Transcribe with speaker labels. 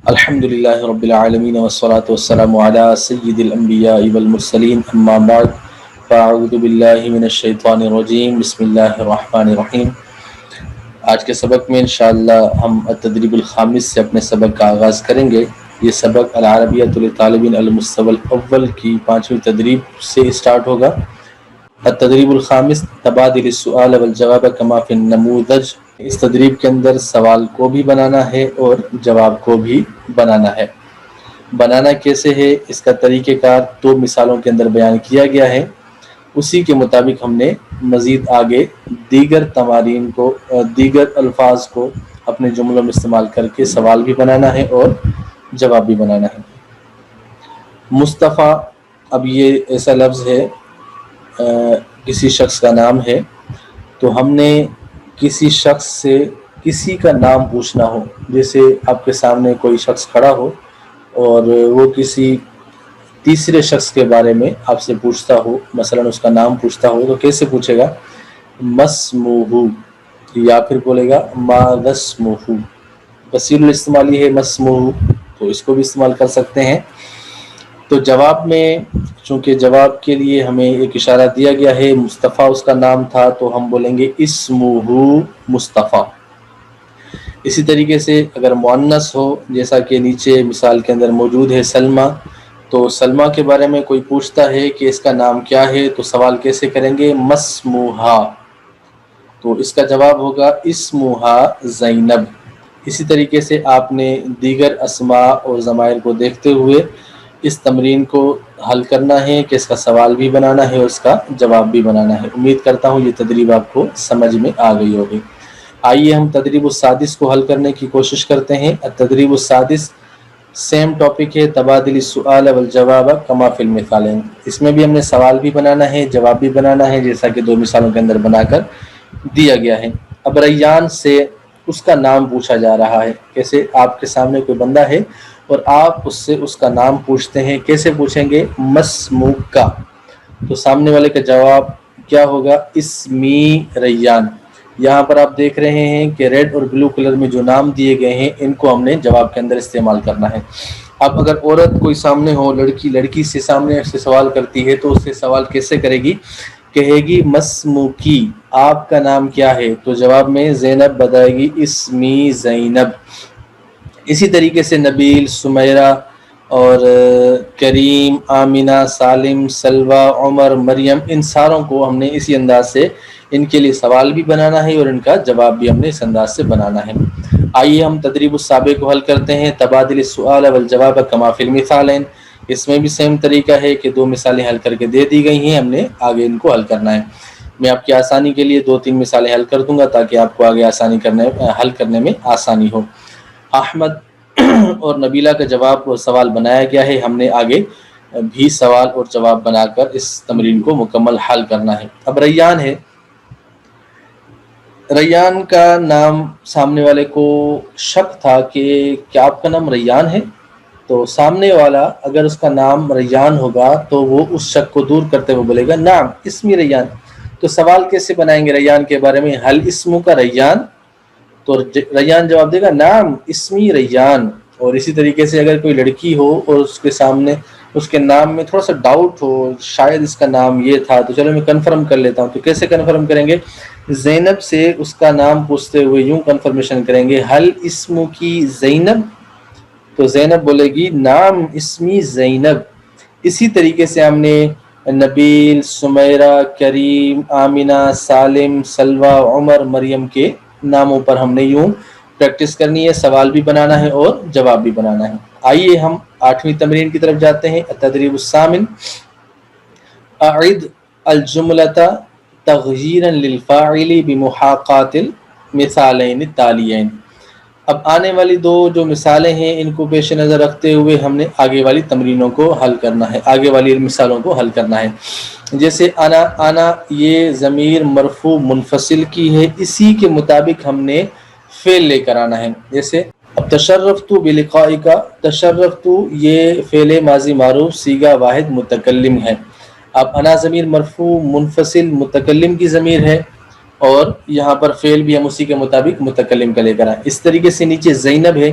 Speaker 1: الحمد للہ رب العالمین والصلاة والسلام علی سید الانبیاء والمرسلین اما بعد فاعوذ باللہ من الشیطان الرجیم بسم اللہ الرحمن الرحیم۔ آج کے سبق میں انشاءاللہ ہم التدریب الخامس سے اپنے سبق کا آغاز کریں گے۔ یہ سبق العربیۃ للطالبین المستوى الاول کی 5ویں تدریب سے اسٹارٹ ہوگا۔ التدریب الخامس تبادل السؤال والجواب کما فی النموذج۔ اس تدریب کے اندر سوال کو بھی بنانا ہے اور جواب کو بھی بنانا ہے۔ بنانا کیسے ہے، اس کا طریقہ کار 2 مثالوں کے اندر بیان کیا گیا ہے۔ اسی کے مطابق ہم نے مزید آگے دیگر تمارین کو، دیگر الفاظ کو اپنے جملوں میں استعمال کر کے سوال بھی بنانا ہے اور جواب بھی بنانا ہے۔ مصطفیٰ، اب یہ ایسا لفظ ہے، کسی شخص کا نام ہے، تو ہم نے کسی شخص سے کسی کا نام پوچھنا ہو، جیسے آپ کے سامنے کوئی شخص کھڑا ہو اور وہ کسی تیسرے شخص کے بارے میں آپ سے پوچھتا ہو، مثلا اس کا نام پوچھتا ہو، تو کیسے پوچھے گا؟ مسموہو، یا پھر بولے گا ماذا اسمہ۔ کثیر الاستعمال یہ ہے مسموہو، تو اس کو بھی استعمال کر سکتے ہیں۔ تو جواب میں چونکہ جواب کے لیے ہمیں ایک اشارہ دیا گیا ہے، مصطفیٰ اس کا نام تھا، تو ہم بولیں گے اسمہ مصطفیٰ۔ اسی طریقے سے اگر مؤنث ہو، جیسا کہ نیچے مثال کے اندر موجود ہے سلمہ، تو سلمہ کے بارے میں کوئی پوچھتا ہے کہ اس کا نام کیا ہے، تو سوال کیسے کریں گے؟ مسموہا، تو اس کا جواب ہوگا اسمہا زینب۔ اسی طریقے سے آپ نے دیگر اسماء اور ضمائر کو دیکھتے ہوئے اس تمرین کو حل کرنا ہے کہ اس کا سوال بھی بنانا ہے اور اس کا جواب بھی بنانا ہے۔ امید کرتا ہوں یہ تدریب آپ کو سمجھ میں آ گئی ہوگی۔ آئیے ہم تدریب السادس کو حل کرنے کی کوشش کرتے ہیں۔ التدریب السادس سیم ٹاپک ہے، تبادل السؤال والجواب کما فی المثالین۔ اس میں بھی ہم نے سوال بھی بنانا ہے، جواب بھی بنانا ہے، جیسا کہ 2 مثالوں کے اندر بنا کر دیا گیا ہے۔ اب ریان سے اس کا نام پوچھا جا رہا ہے۔ کیسے؟ آپ کے سامنے کوئی بندہ ہے اور آپ اس سے اس کا نام پوچھتے ہیں۔ کیسے پوچھیں گے؟ مسموکا، تو سامنے والے کا جواب کیا ہوگا؟ اسمی ریان۔ یہاں پر آپ دیکھ رہے ہیں کہ ریڈ اور بلو کلر میں جو نام دیے گئے ہیں، ان کو ہم نے جواب کے اندر استعمال کرنا ہے۔ اب اگر عورت کوئی سامنے ہو، لڑکی سے سامنے سے سوال کرتی ہے، تو اس سے سوال کیسے کرے گی؟ کہے گی مسموکی، آپ کا نام کیا ہے؟ تو جواب میں زینب بتائے گی اسمی زینب۔ اسی طریقے سے نبیل، سمیرہ اور کریم، آمینہ، سالم، سلوہ، عمر، مریم، ان ساروں کو ہم نے اسی انداز سے ان کے لیے سوال بھی بنانا ہے اور ان کا جواب بھی ہم نے اس انداز سے بنانا ہے۔ آئیے ہم تدریب السابق کو حل کرتے ہیں۔ تبادل السؤال والجواب کما فی المثالین۔ اس میں بھی سیم طریقہ ہے کہ 2 مثالیں حل کر کے دے دی گئی ہیں، ہم نے آگے ان کو حل کرنا ہے۔ میں آپ کی آسانی کے لیے 2-3 مثالیں حل کر دوں گا تاکہ آپ کو آگے حل کرنے میں آسانی ہو۔ احمد اور نبیلہ کا جواب اور سوال بنایا گیا ہے، ہم نے آگے بھی سوال اور جواب بنا کر اس تمرین کو مکمل حل کرنا ہے۔ اب ریان ہے، ریان کا نام سامنے والے کو شک تھا کہ کیا آپ کا نام ریان ہے؟ تو سامنے والا اگر اس کا نام ریان ہوگا تو وہ اس شک کو دور کرتے ہوئے بولے گا نام اسمی ریان۔ تو سوال کیسے بنائیں گے ریان کے بارے میں؟ حل اسمو کا ریان، تو ریان جواب دے گا نام اسمی ریان۔ اور اسی طریقے سے اگر کوئی لڑکی ہو اور اس کے سامنے اس کے نام میں تھوڑا سا ڈاؤٹ ہو، شاید اس کا نام یہ تھا، تو چلو میں کنفرم کر لیتا ہوں، تو کیسے کنفرم کریں گے؟ زینب سے اس کا نام پوچھتے ہوئے یوں کنفرمیشن کریں گے، حل اسمو کی زینب؟ تو زینب بولے گی نام اسمی زینب۔ اسی طریقے سے ہم نے نبیل، سمیرہ، کریم، آمینہ، سالم، سلوہ، عمر، مریم کے ناموں پر ہم نے یوں پریکٹس کرنی ہے، سوال بھی بنانا ہے اور جواب بھی بنانا ہے۔ آئیے ہم 8ویں تمرین کی طرف جاتے ہیں۔ التدریب الثامن، اعد الجملۃ تغییرا للفاعل بمحاقات المثالین التالیین۔ اب آنے والی 2 جو مثالیں ہیں، ان کو پیش نظر رکھتے ہوئے ہم نے آگے والی تمرینوں کو حل کرنا ہے، آگے والی مثالوں کو حل کرنا ہے۔ جیسے انا یہ ضمیر مرفوع منفصل کی ہے، اسی کے مطابق ہم نے فعل لے کر آنا ہے۔ جیسے اب تشرفت بلقائک، تشرفت یہ فعل ماضی معروف صیغہ واحد متکلم ہے۔ اب انا ضمیر مرفوع منفصل متکلم کی ضمیر ہے اور یہاں پر فعل بھی ہم اسی کے مطابق متکلم کا لے کر آئیں۔ اس طریقے سے نیچے زینب ہے،